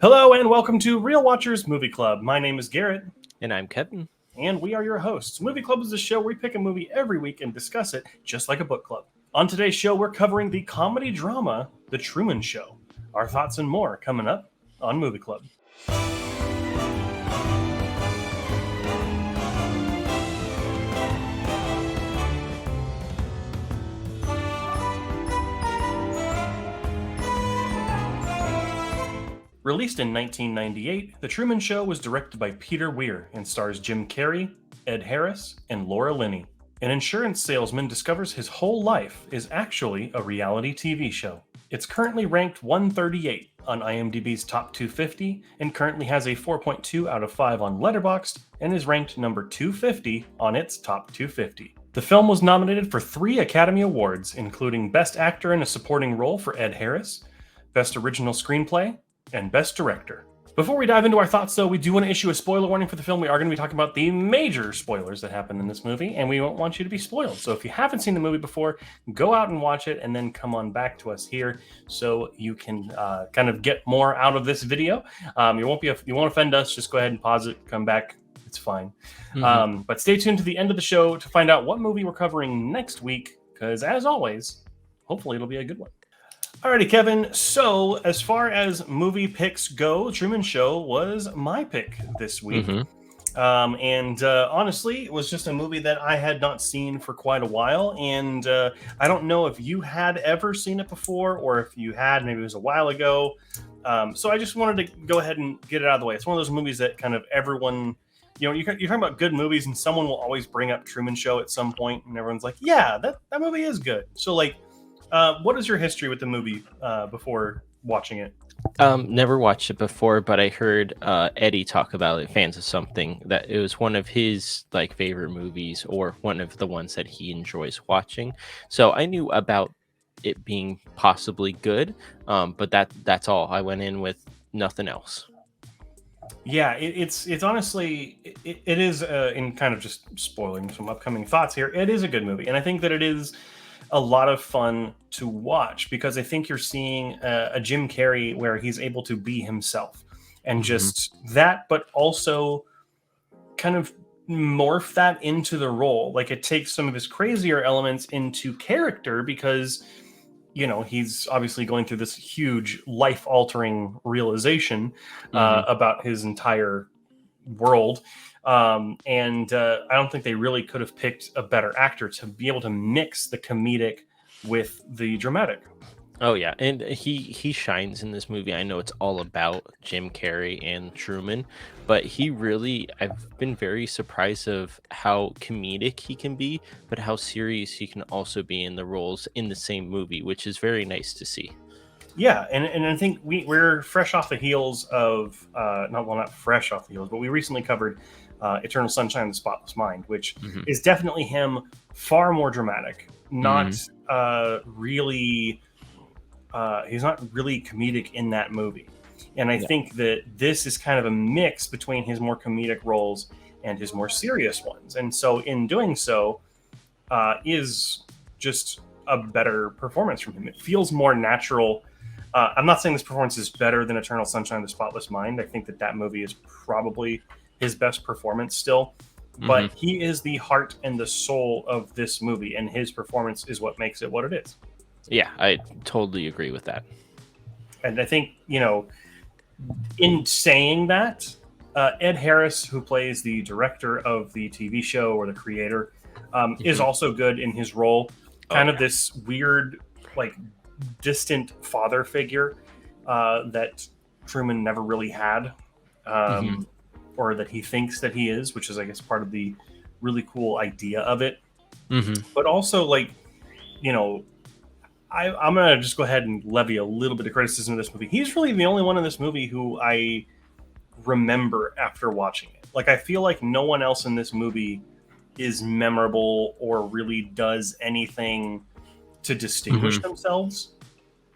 Hello and welcome to Real Watchers Movie Club. My name is Garrett. And I'm Kevin. And we are your hosts. Movie Club is a show where we pick a movie every week and discuss it just like a book club. On today's show, we're covering the comedy drama, The Truman Show. Our thoughts and more coming up on Movie Club. Released in 1998, The Truman Show was directed by Peter Weir and stars Jim Carrey, Ed Harris, and Laura Linney. An insurance salesman discovers his whole life is actually a reality TV show. It's currently ranked 138 on IMDb's Top 250 and currently has a 4.2 out of 5 on Letterboxd and is ranked number 250 on its Top 250. The film was nominated for 3 Academy Awards, including Best Actor in a Supporting Role for Ed Harris, Best Original Screenplay, and Best Director. Before we dive into our thoughts, though, we do want to issue a spoiler warning for the film. We are going to be talking about the major spoilers that happen in this movie, and we won't want you to be spoiled. So if you haven't seen the movie before, go out and watch it, and then come on back to us here so you can kind of get more out of this video. You won't offend us. Just go ahead and pause it, come back. It's fine. But stay tuned to the end of the show to find out what movie we're covering next week, because as always, hopefully it'll be a good one. Alrighty, Kevin. So, as far as movie picks go, Truman Show was my pick this week. Honestly, it was just a movie that I had not seen for quite a while. And I don't know if you had ever seen it before, or if you had, maybe it was a while ago. So I just wanted to go ahead and get it out of the way. It's one of those movies that kind of everyone, you're talking about good movies, and someone will always bring up Truman Show at some point, and everyone's like, yeah, that movie is good. So, what is your history with the movie before watching it? Never watched it before, but I heard Eddie talk about it, Fans of Something, that it was one of his favorite movies, or one of the ones that he enjoys watching. So I knew about it being possibly good, but that's all. I went in with nothing else. Yeah, it's honestly, it is, in kind of just spoiling some upcoming thoughts here, it is a good movie. And I think that it is a lot of fun to watch, because I think you're seeing a Jim Carrey where he's able to be himself and just that, but also kind of morph that into the role. It takes some of his crazier elements into character, because he's obviously going through this huge life-altering realization about his entire world. I don't think they really could have picked a better actor to be able to mix the comedic with the dramatic. Oh yeah, and he shines in this movie. I know it's all about Jim Carrey and Truman, but I've been very surprised of how comedic he can be, but how serious he can also be in the roles in the same movie, which is very nice to see. Yeah, and I think we're fresh off the heels of not fresh off the heels, but we recently covered Eternal Sunshine of the Spotless Mind, which is definitely him, far more dramatic. Not really, he's not really comedic in that movie. And I think that this is kind of a mix between his more comedic roles and his more serious ones. And so in doing so, is just a better performance from him. It feels more natural. I'm not saying this performance is better than Eternal Sunshine of the Spotless Mind. I think that movie is probably his best performance still, but he is the heart and the soul of this movie, and his performance is what makes it what it is. Yeah, I totally agree with that. And I think, in saying that, Ed Harris, who plays the director of the TV show, or the creator, is also good in his role. This weird, distant father figure that Truman never really had. Or that he thinks that he is, which is, I guess, part of the really cool idea of it. But also, I'm going to just go ahead and levy a little bit of criticism of this movie. He's really the only one in this movie who I remember after watching it. I feel like no one else in this movie is memorable or really does anything to distinguish themselves.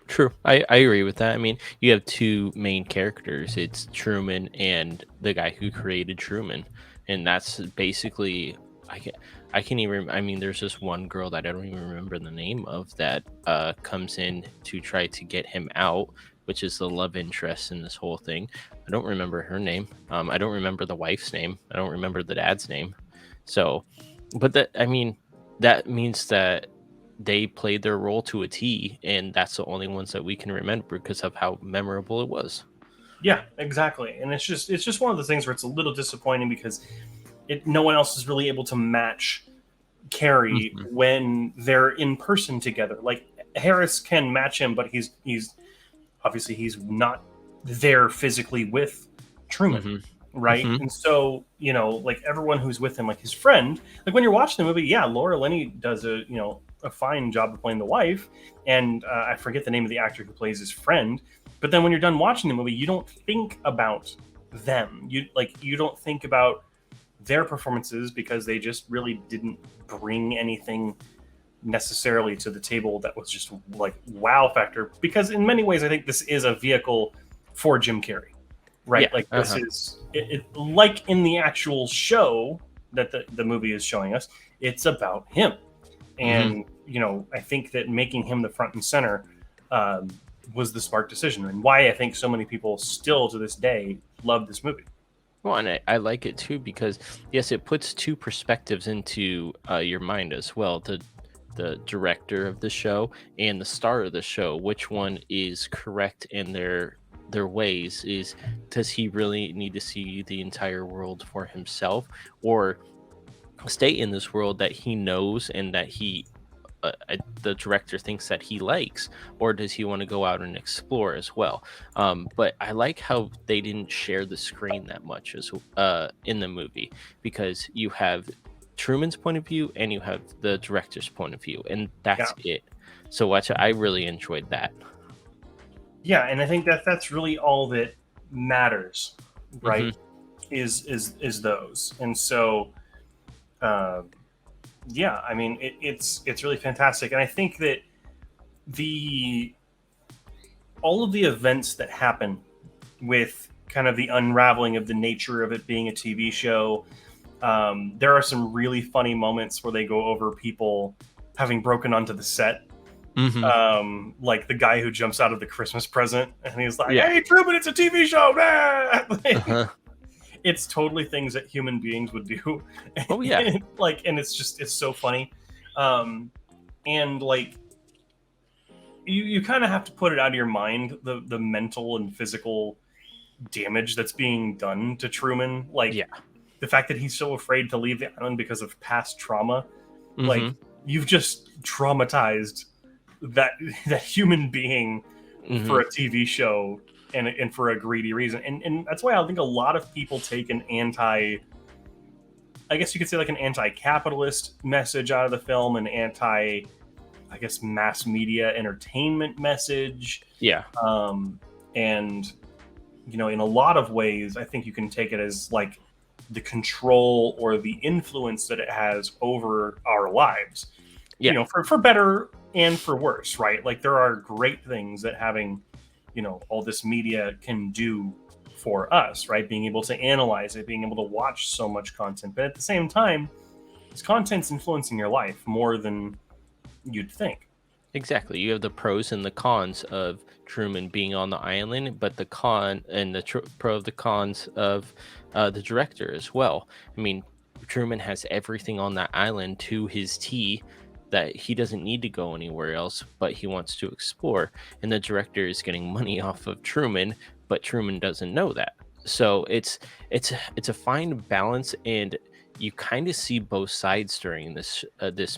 True. I agree with that. I mean, you have two main characters. It's Truman and the guy who created Truman. And that's basically, I can't even, I mean, there's this one girl that I don't even remember the name of that comes in to try to get him out. which is the love interest in this whole thing. I don't remember her name. I don't remember the wife's name. I don't remember the dad's name. So, but that means that they played their role to a T, and that's the only ones that we can remember because of how memorable it was. Yeah, exactly. And it's just one of those things where it's a little disappointing because no one else is really able to match Carrie Hmm. when they're in person together. Like Harris can match him, but he's obviously he's not there physically with Truman, Hmm. right? Hmm. And so, like everyone who's with him, like his friend, like when you're watching the movie, yeah, Laura Linney does a fine job of playing the wife, and I forget the name of the actor who plays his friend. But then when you're done watching the movie, you don't think about them. You don't think about their performances because they just really didn't bring anything necessarily to the table that was just like wow factor, because in many ways I think this is a vehicle for Jim Carrey, right? Yeah. Like this Uh-huh. is like in the actual show that the movie is showing us, it's about him. Hmm. And I think that making him the front and center um, was the smart decision, and why I think so many people still to this day love this movie. Well, and I like it too because yes, it puts two perspectives into your mind as well. The director of the show and the star of the show. Which one is correct in their ways? Is does he really need to see the entire world for himself, or stay in this world that he knows and that the director thinks that he likes, or does he want to go out and explore as well? But I like how they didn't share the screen that much as in the movie, because you have Truman's point of view and you have the director's point of view, and Yeah, that's it. So I really enjoyed that. yeah, and I think that that's really all that matters, Hmm. right? Is those. And so uh, yeah, I mean it's really fantastic, and I think that the all of the events that happen with kind of the unraveling of the nature of it being a TV show. There are some really funny moments where they go over people having broken onto the set. Hmm. Like the guy who jumps out of the Christmas present and he's like, Yeah. "Hey, Truman, it's a TV show!" Like, Uh-huh. it's totally things that human beings would do, Oh yeah. and it's so funny. Um, and like you kind of have to put it out of your mind, the mental and physical damage that's being done to Truman. Like Yeah. the fact that he's so afraid to leave the island because of past trauma. Like Hmm. you've just traumatized that that human being Hmm. for a TV show, and for a greedy reason. And that's why I think a lot of people take an I guess you could say like an anti-capitalist message out of the film, an anti, I guess, mass media entertainment message. Yeah. Um, and in a lot of ways, I think you can take it as like the control or the influence that it has over our lives, Yeah. for better and for worse, right? Like there are great things that having, all this media can do for us, right? Being able to analyze it, being able to watch so much content. But at the same time, this content's influencing your life more than you'd think. Exactly. You have the pros and the cons of Truman being on the island, but the con and the pro of the cons of the director as well. I mean, Truman has everything on that island to his T, that he doesn't need to go anywhere else, but he wants to explore. And the director is getting money off of Truman, but Truman doesn't know that. So it's a fine balance, and you kind of see both sides during this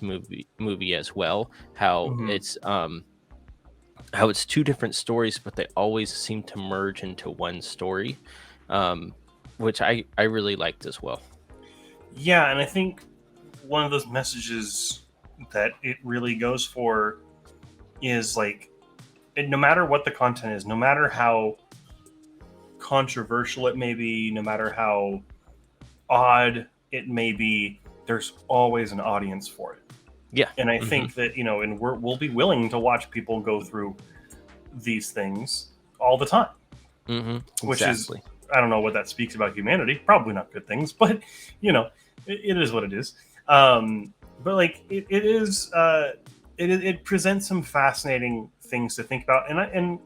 movie as well. Hmm. How it's two different stories, but they always seem to merge into one story, um, which I really liked as well. Yeah, and I think one of those messages that it really goes for is like, no matter what the content is, no matter how controversial it may be, no matter how odd it may be, there's always an audience for it. Yeah. And I Hmm. think that, and we'll be willing to watch people go through these things all the time, Hmm. which is, Exactly. I don't know what that speaks about humanity. Probably not good things, but, it is what it is. But like, it is, it presents some fascinating things to think about. And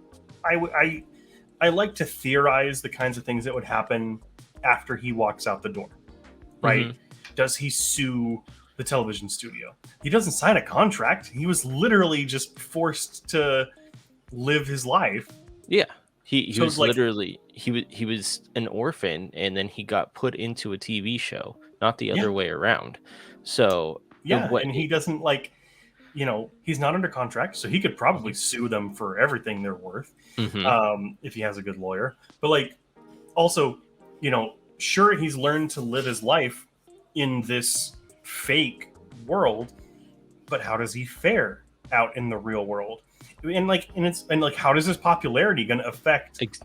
I like to theorize the kinds of things that would happen after he walks out the door, right? Mhm. Does he sue the television studio? He doesn't sign a contract. He was literally just forced to live his life. Yeah. He So was like, literally he was an orphan, and then he got put into a TV show, not the yeah, other way around. So yeah, what and he doesn't like, he's not under contract, so he could probably Mhm. sue them for everything they're worth, Mhm. if he has a good lawyer. But like, also, sure, he's learned to live his life in this fake world, but how does he fare out in the real world? And how does his popularity going to affect Ex-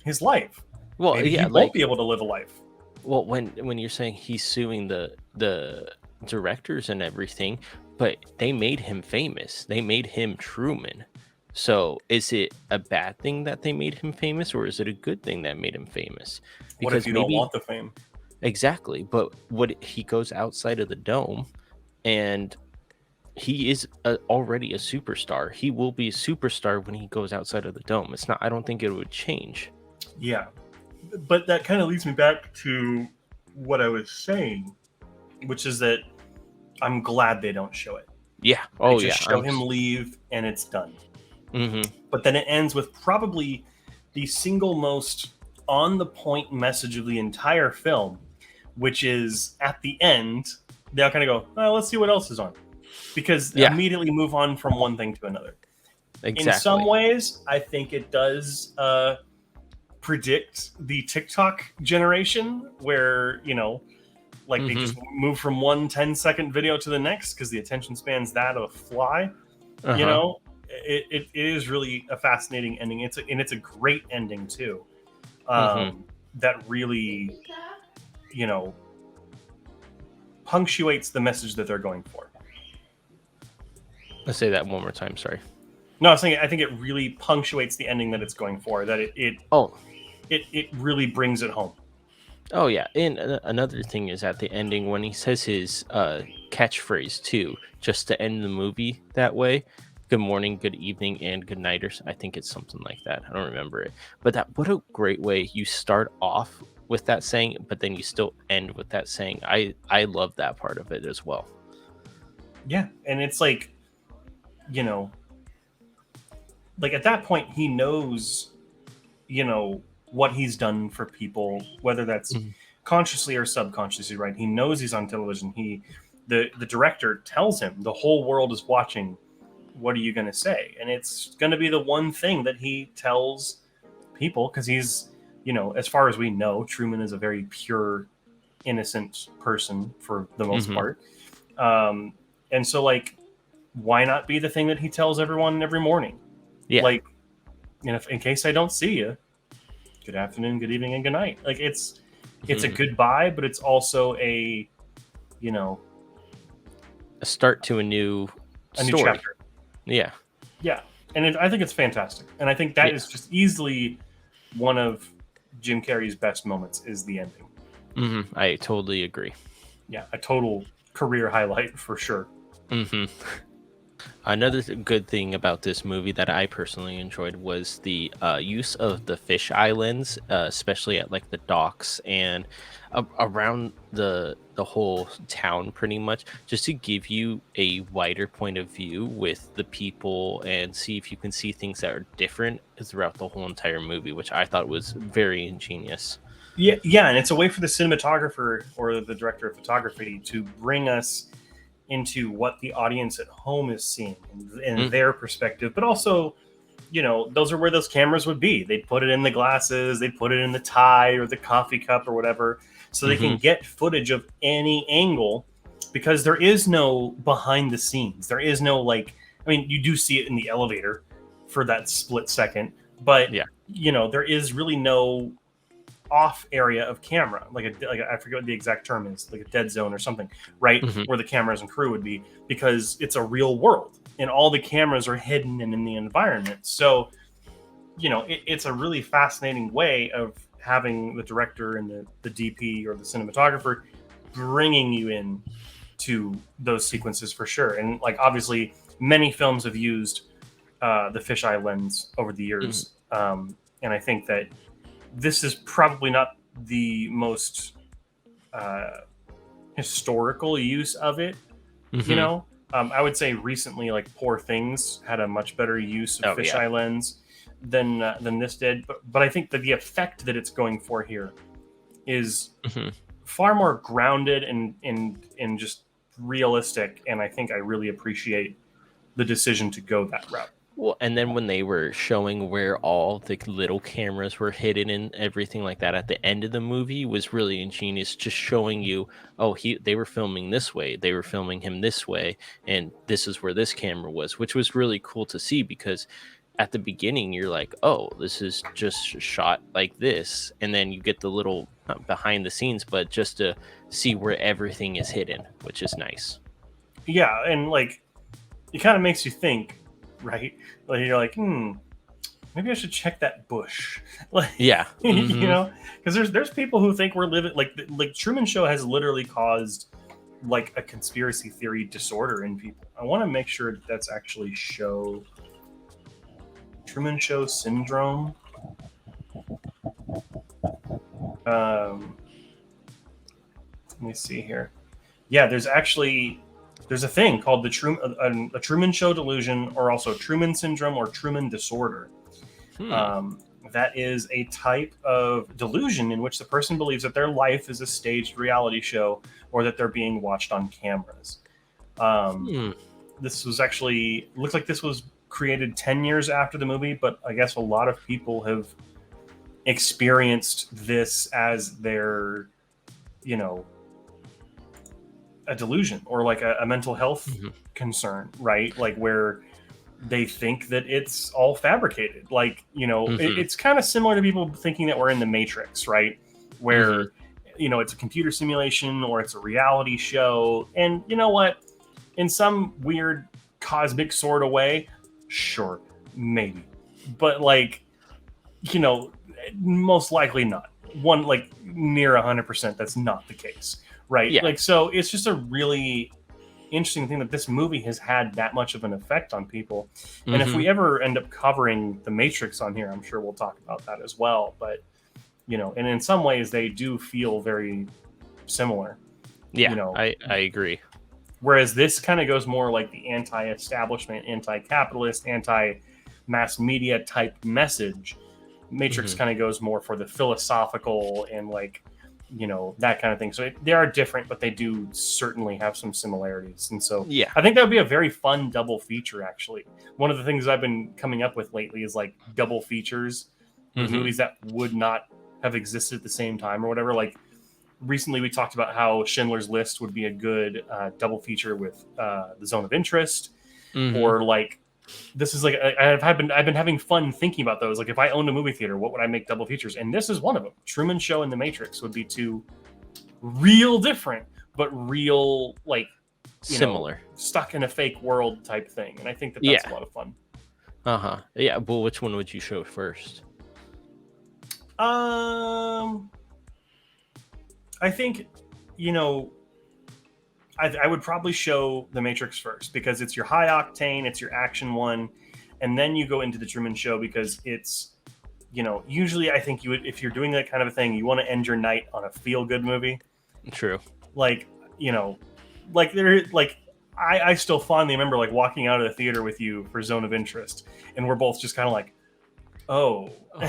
his life? well, Maybe he yeah, won't be like, able to live a life. well, when you're saying he's suing the directors and everything, but they made him famous. They made him Truman. So is it a bad thing that they made him famous, or is it a good thing that made him famous? What if Because you don't maybe want the fame? exactly, but what he goes outside of the dome, and he is already a superstar. He will be a superstar when he goes outside of the dome. It's not. I don't think it would change. Yeah, but that kind of leads me back to what I was saying, which is that I'm glad they don't show it. Yeah. They Oh just yeah. show him leave and it's done. Mm-hmm. But then it ends with probably the single most on the point message of the entire film, which is at the end, they all kind of go, oh, let's see what else is on. Because Yeah. immediately move on from one thing to another. In some Exactly. ways, I think it does predict the TikTok generation where, like they Mm-hmm. just move from one 10-second video to the next because the attention span's that of a fly. Uh you huh. know it is really a fascinating ending. It's a great ending too, Mm-hmm. that really, you know punctuates the message that they're going for. Let's say that one more time. Sorry. No, I was saying I think it really punctuates the ending that it's going for, that Oh. it really brings it home. Oh yeah. And another thing is at the ending when he says his catchphrase too, just to end the movie that way. Good morning, good evening, and good night. I think it's something like that. I don't remember it. But that what a great way you start off with that saying, but then you still end with that saying. I love that part of it as well. Yeah, and it's you know like at that point he knows, what he's done for people, whether that's Mhm. consciously or subconsciously, right? He knows he's on television. The director tells him the whole world is watching. What are you going to say? And it's going to be the one thing that he tells people, because he's, as far as we know, Truman is a very pure, innocent person for the most Mhm. part. And so, like, why not be the thing that he tells everyone every morning? Yeah. Like, if in case I don't see you, good afternoon, good evening, and good night. Like, it's a Mhm. goodbye, but it's also you know A start to a new a new story. chapter. Yeah. Yeah, and I think it's fantastic, and I think that Yeah. is just easily one of Jim Carrey's best moments is the ending. I totally agree. Yeah, a total career highlight for sure. hmm Another good thing about this movie that I personally enjoyed was the use of the fish islands, especially at like the docks and around the whole town, pretty much, just to give you a wider point of view with the people and see if you can see things that are different throughout the whole entire movie, which I thought was very ingenious. Yeah, yeah, and it's a way for the cinematographer or the director of photography to bring us into what the audience at home is seeing and Mhm. their perspective, but also, those are where those cameras would be. They'd put it in the glasses, they'd put it in the tie or the coffee cup or whatever, so they can Mhm. get footage of any angle, because there is no behind the scenes. There is no, like, I mean, you do see it in the elevator for that split second, but Yeah. there is really no off area of camera, I forget what the exact term is, like a dead zone or something, right? Mhm. Where the cameras and crew would be, because it's a real world and all the cameras are hidden and in the environment. So, it's a really fascinating way of having the director and the DP or the cinematographer bringing you in to those sequences for sure. And like obviously, many films have used the fisheye lens over the Mhm. years. And I think that this is probably not the most historical use of it. You Hmm. know, I would say recently, like Poor Things had a much better use of Oh yeah. fisheye lens than this did. But I think that the effect that it's going for here is Hmm. far more grounded and just realistic. And I think I really appreciate the decision to go that route. Well, and then when they were showing where all the little cameras were hidden and everything like that at the end of the movie was really ingenious, just showing you, oh, they were filming this way, they were filming him this way, and this is where this camera was, which was really cool to see because at the beginning you're like, oh, this is just shot like this, and then you get the little behind the scenes, but just to see where everything is hidden, which is nice. Yeah, and like it kind of makes you think, right? Like you're like, maybe I should check that bush, like Yeah. you know, because there's people who think we're living like Truman Show has literally caused like a conspiracy theory disorder in people. I want to make sure that's actually show Truman Show syndrome. Um, Let me see here. Yeah, there's a thing called the a Truman Show delusion, or also Truman syndrome or Truman disorder. Hmm. Um, that is a type of delusion in which the person believes that their life is a staged reality show or that they're being watched on cameras. Um, Hmm. this was actually looks like this was created 10 years after the movie, but I guess a lot of people have experienced this as their, you know, a delusion or like a mental health Mhm. concern, right? Like where they think that it's all fabricated. Like, you know, Mhm. it's kind of similar to people thinking that we're in the Matrix, right? Mhm. Where, you know, it's a computer simulation or it's a reality show. And you know what? In some weird cosmic sort of way, sure, maybe. But like, you know, most likely not. One like near 100%, that's not the case, right? Yeah. Like, so it's just a really interesting thing that this movie has had that much of an effect on people. And if Mhm. we ever end up covering the Matrix on here, I'm sure we'll talk about that as well. But you know, and in some ways they do feel very similar, you Yeah, know. I agree. Whereas this kind of goes more like the anti-establishment, anti-capitalist, anti-mass media type message. Matrix Mhm. kind of goes more for the philosophical and like, you know, that kind of thing. So they are different, but they do certainly have some similarities. And so Yeah. I think that would be a very fun double feature. Actually, one of the things I've been coming up with lately is like double features with Mhm. movies that would not have existed at the same time or whatever. Like recently we talked about how Schindler's List would be a good double feature with the Zone of Interest, Mhm. or like this is like I've been having fun thinking about those. Like if I owned a movie theater, what would I make double features? And this is one of them. Truman Show and The Matrix would be two real different, but real like, you know, Similar. stuck in a fake world type thing. And I think that that's a Yeah. lot of fun. Uh-huh. Yeah, well, which one would you show first? Um, I think, you know, I would probably show The Matrix first because it's your high octane, it's your action one, and then you go into the Truman Show because it's, you know, usually I think you would, if you're doing that kind of a thing, you want to end your night on a feel good movie, True. like, you know, like there like I still fondly remember like walking out of the theater with you for Zone of Interest, and we're both just kind of like, oh, Oh,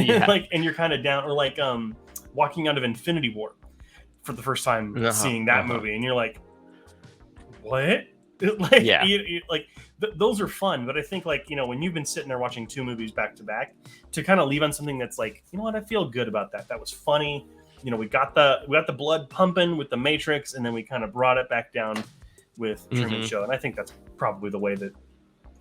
yeah. like, and you're kind of down, or like walking out of Infinity War for the first time Uh-huh. seeing that Uh-huh. movie, and you're like, what? Like, Yeah. like those are fun, but I think like, you know, when you've been sitting there watching two movies back to back, to kind of leave on something that's like, you know what, I feel good about that. That was funny. You know, we got the blood pumping with the Matrix, and then we kind of brought it back down with Truman Mhm. Show, and I think that's probably the way that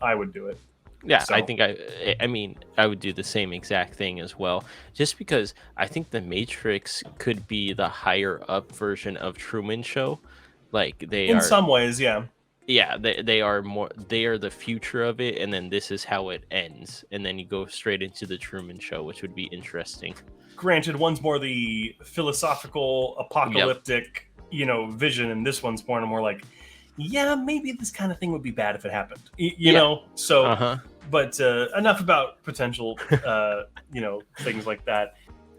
I would do it. Yeah, I So think I mean, I would do the same exact thing as well, just because I think The Matrix could be the higher up version of Truman Show. Like they in are some ways, yeah. yeah, they are more they are the future of it, and then this is how it ends. And then you go straight into the Truman Show, which would be interesting. Granted, one's more the philosophical, Yep. apocalyptic, you know, vision, and this one's more and more like, yeah, maybe this kind of thing would be bad if it happened. You Yeah. know, so Uh-huh. But enough about potential, things like that.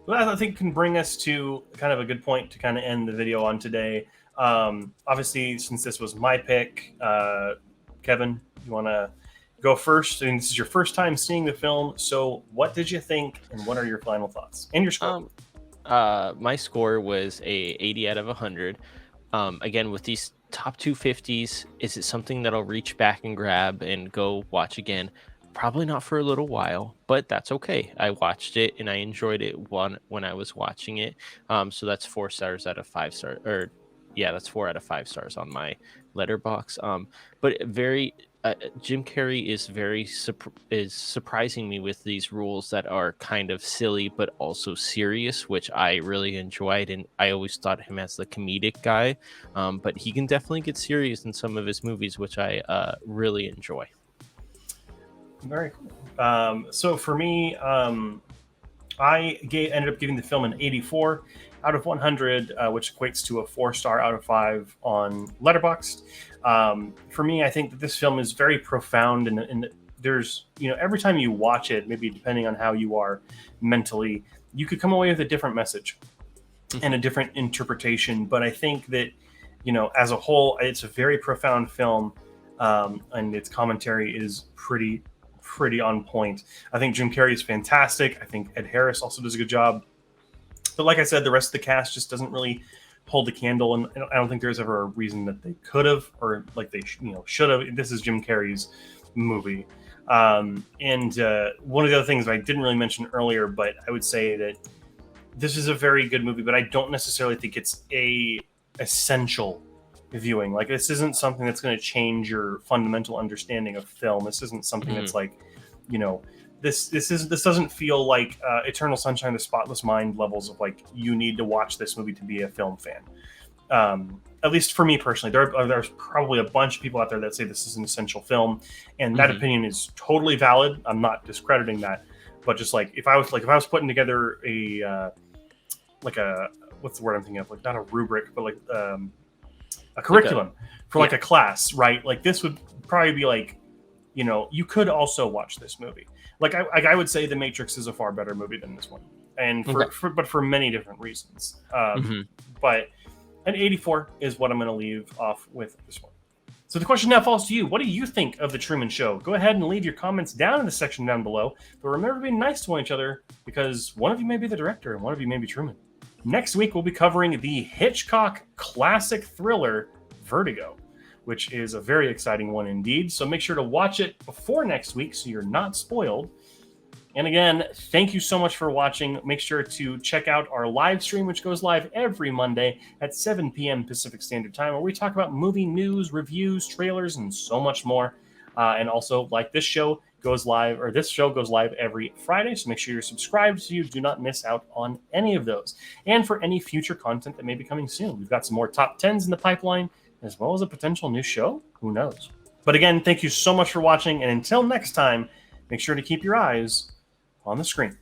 Well, I think can bring us to kind of a good point to kind of end the video on today. Obviously, since this was my pick, Kevin, you want to go first? And this is your first time seeing the film. So, what did you think, and what are your final thoughts and your score? My score was a 80 out of 100. Again, with these top 250s, is it something that I'll reach back and grab and go watch again? Probably not for a little while, but that's okay. I watched it and I enjoyed it when I was watching it. So that's 4 stars out of 5 stars, or yeah, that's 4 out of 5 stars on my letterbox. But very Jim Carrey is is surprising me with these rules that are kind of silly but also serious, which I really enjoyed. And I always thought him as the comedic guy, but he can definitely get serious in some of his movies, which I really enjoy. Very cool. So for me, ended up giving the film an 84 out of 100, which equates to a 4 star out of 5 on Letterboxd. For me, I think that this film is very profound, and there's, every time you watch it, maybe depending on how you are mentally, you could come away with a different message and a different interpretation. But I think that, as a whole, it's a very profound film, and its commentary is pretty on point. I think Jim Carrey is fantastic. I think Ed Harris also does a good job. But like I said, the rest of the cast just doesn't really hold the candle, and I don't think there's ever a reason that they could have, or like they should have. This is Jim Carrey's movie. And one of the other things I didn't really mention earlier, but I would say that this is a very good movie, but I don't necessarily think it's a essential viewing. Like, this isn't something that's going to change your fundamental understanding of film. This isn't something that's like, this doesn't feel like Eternal Sunshine of the Spotless Mind levels of like, you need to watch this movie to be a film fan. At least for me personally, there's probably a bunch of people out there that say this is an essential film, and that opinion is totally valid. I'm not discrediting that, but just like if I was putting together a what's the word I'm thinking of, like not a rubric, but like a curriculum for like a class, right? Like this would probably be like, you could also watch this movie. Like I would say The Matrix is a far better movie than this one, and but for many different reasons. But an 84 is what I'm going to leave off with this one. So the question now falls to you. What do you think of The Truman Show? Go ahead and leave your comments down in the section down below. But remember to be nice to each other, because one of you may be the director and one of you may be Truman. Next week, we'll be covering the Hitchcock classic thriller, Vertigo, which is a very exciting one indeed. So make sure to watch it before next week so you're not spoiled. And again, thank you so much for watching. Make sure to check out our live stream, which goes live every Monday at 7 p.m. Pacific Standard Time, where we talk about movie news, reviews, trailers, and so much more. And also, like this show goes live every Friday. So make sure you're subscribed so you do not miss out on any of those. And for any future content that may be coming soon, we've got some more top 10s in the pipeline, as well as a potential new show. Who knows? But again, thank you so much for watching. And until next time, make sure to keep your eyes on the screen.